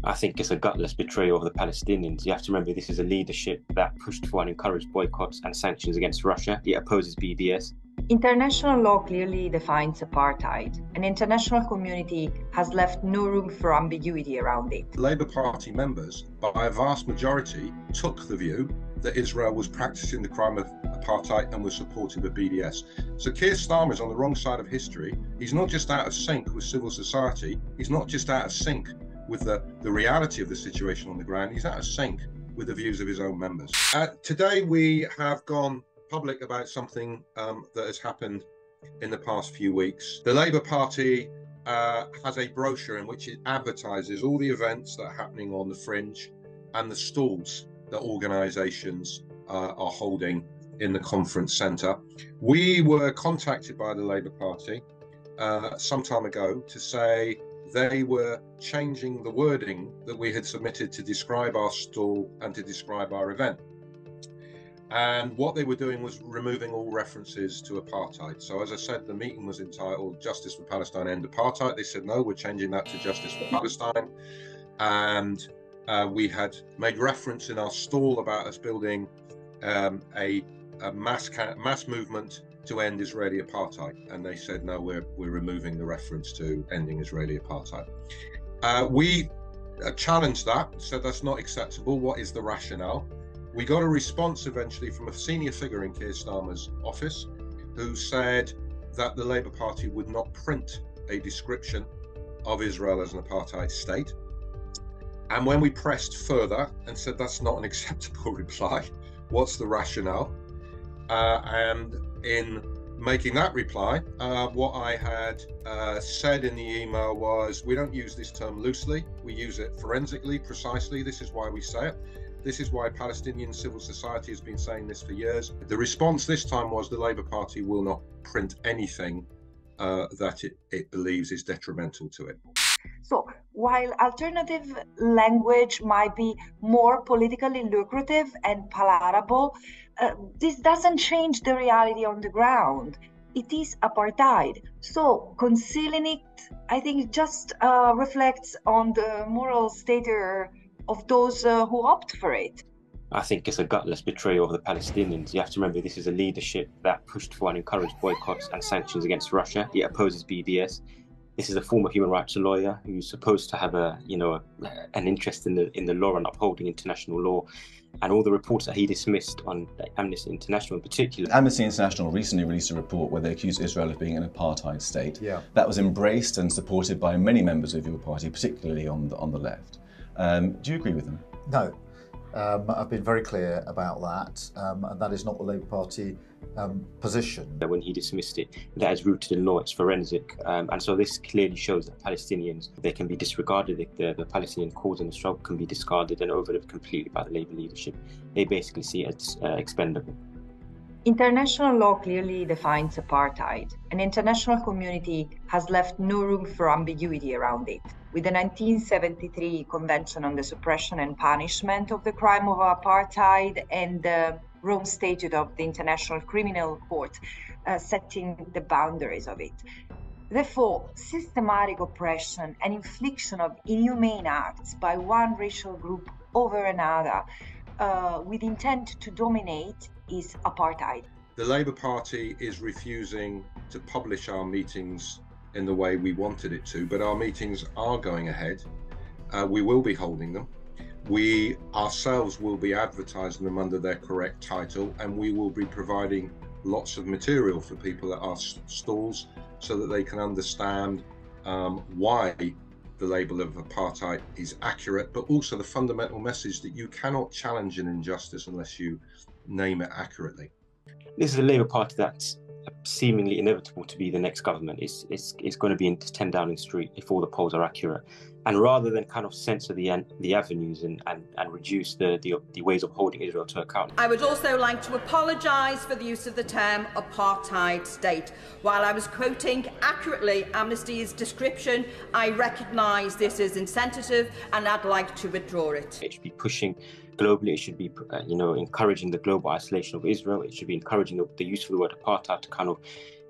I think it's a gutless betrayal of the Palestinians. You have to remember this is a leadership that pushed for and encouraged boycotts and sanctions against Russia. It opposes BDS. International law clearly defines apartheid. An international community has left no room for ambiguity around it. Labour Party members, by a vast majority, took the view that Israel was practicing the crime of apartheid and was supportive of BDS. So Keir Starmer's on the wrong side of history. He's not just out of sync with civil society. He's not just out of sync with the reality of the situation on the ground. He's out of sync with the views of his own members. Today we have gone public about something that has happened in the past few weeks. The Labour Party has a brochure in which it advertises all the events that are happening on the fringe and the stalls that organisations are holding in the conference centre. We were contacted by the Labour Party some time ago to say they were changing the wording that we had submitted to describe our stall and to describe our event. And what they were doing was removing all references to apartheid. So as I said, the meeting was entitled Justice for Palestine, End Apartheid. They said, no, we're changing that to Justice for Palestine. And we had made reference in our stall about us building a mass movement to end Israeli apartheid. And they said, no, we're removing the reference to ending Israeli apartheid. We challenged that, said that's not acceptable. What is the rationale? We got a response eventually from a senior figure in Keir Starmer's office who said that the Labour Party would not print a description of Israel as an apartheid state. And when we pressed further and said that's not an acceptable reply, what's the rationale? And in making that reply, what I had said in the email was, we don't use this term loosely, we use it forensically, precisely. This is why we say it. This is why Palestinian civil society has been saying this for years. The response this time was the Labour Party will not print anything that it believes is detrimental to it. So while alternative language might be more politically lucrative and palatable, this doesn't change the reality on the ground. It is apartheid. So concealing it, I think, just reflects on the moral status of those who opt for it. I think it's a gutless betrayal of the Palestinians. You have to remember this is a leadership that pushed for and encouraged boycotts and sanctions against Russia. It opposes BDS. This is a former human rights lawyer who's supposed to have an interest in the law and upholding international law. And all the reports that he dismissed on Amnesty International in particular. Amnesty International recently released a report where they accused Israel of being an apartheid state. Yeah. That was embraced and supported by many members of your party, particularly on the left. Do you agree with them? No. I've been very clear about that, and that is not the Labour Party position. When he dismissed it, that is rooted in law, it's forensic, and so this clearly shows that Palestinians, they can be disregarded, the Palestinian cause and the struggle can be discarded and overlooked completely by the Labour leadership. They basically see it as expendable. International law clearly defines apartheid. An international community has left no room for ambiguity around it. With the 1973 Convention on the Suppression and Punishment of the Crime of Apartheid and the Rome Statute of the International Criminal Court setting the boundaries of it. Therefore, systematic oppression and infliction of inhumane acts by one racial group over another with intent to dominate is apartheid. The Labour Party is refusing to publish our meetings in the way we wanted it to, but our meetings are going ahead. We will be holding them. We ourselves will be advertising them under their correct title, and we will be providing lots of material for people at our stalls so that they can understand why the label of apartheid is accurate, but also the fundamental message that you cannot challenge an injustice unless you name it accurately. This is a Labour Party that's seemingly inevitable to be the next government. It's going to be in 10 Downing Street if all the polls are accurate. And rather than kind of censor the avenues and reduce the ways of holding Israel to account. I would also like to apologise for the use of the term apartheid state. While I was quoting accurately Amnesty's description, I recognise this is insensitive and I'd like to withdraw it. It should be pushing globally. It should be, encouraging the global isolation of Israel. It should be encouraging the use of the word apartheid to kind of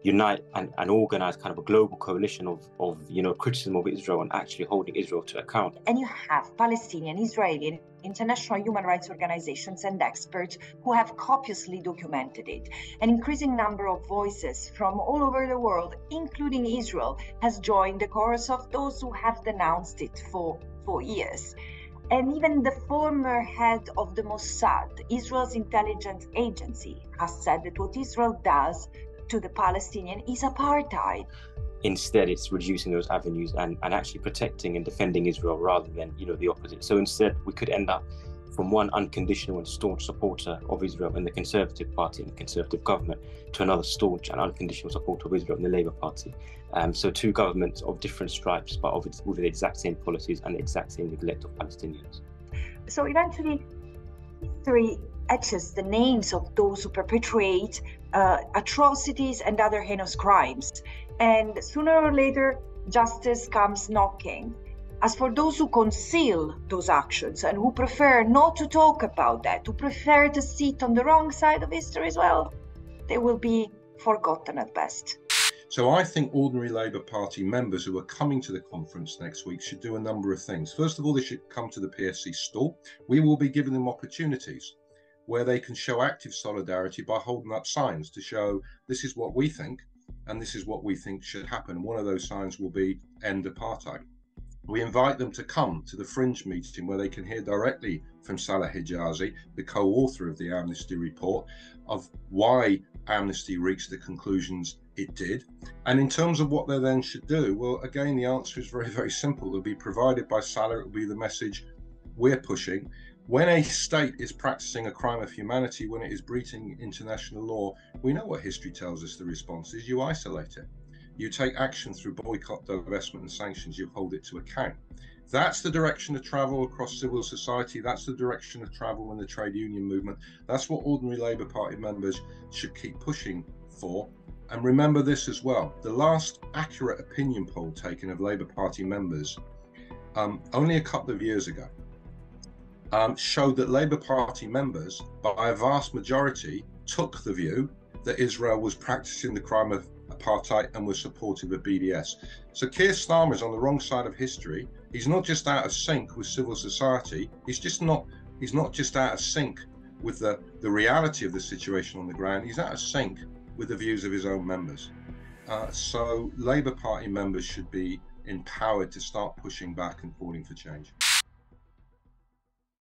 unite and organize kind of a global coalition of criticism of Israel and actually holding Israel to account. And you have Palestinian, Israeli, international human rights organizations and experts who have copiously documented it. An increasing number of voices from all over the world, including Israel, has joined the chorus of those who have denounced it for years. And even the former head of the Mossad, Israel's intelligence agency, has said that what Israel does to the Palestinian is apartheid. Instead, it's reducing those avenues and actually protecting and defending Israel rather than, the opposite. So instead, we could end up from one unconditional and staunch supporter of Israel in the Conservative Party and the Conservative government to another staunch and unconditional supporter of Israel in the Labour Party. So two governments of different stripes, but with the exact same policies and the exact same neglect of Palestinians. So eventually, history etches the names of those who perpetrate atrocities and other heinous crimes. And sooner or later, justice comes knocking. As for those who conceal those actions and who prefer not to talk about that, who prefer to sit on the wrong side of history as well, they will be forgotten at best. So I think ordinary Labour Party members who are coming to the conference next week should do a number of things. First of all, they should come to the PSC store. We will be giving them opportunities where they can show active solidarity by holding up signs to show this is what we think and this is what we think should happen. One of those signs will be End Apartheid. We invite them to come to the Fringe meeting where they can hear directly from Salah Hijazi, the co-author of the Amnesty report, of why Amnesty reached the conclusions it did. And in terms of what they then should do, well, again, the answer is very, very simple. It will be provided by Salah. It will be the message we're pushing. When a state is practicing a crime of humanity, when it is breaching international law, we know what history tells us the response is. You isolate it. You take action through boycott, divestment and sanctions. You hold it to account. That's the direction of travel across civil society. That's the direction of travel in the trade union movement. That's what ordinary Labour Party members should keep pushing for. And remember this as well. The last accurate opinion poll taken of Labour Party members only a couple of years ago showed that Labour Party members, by a vast majority, took the view that Israel was practicing the crime of apartheid and was supportive of BDS. So Keir Starmer is on the wrong side of history. He's not just out of sync with civil society. He's not just out of sync with the reality of the situation on the ground. He's out of sync with the views of his own members. So Labour Party members should be empowered to start pushing back and calling for change.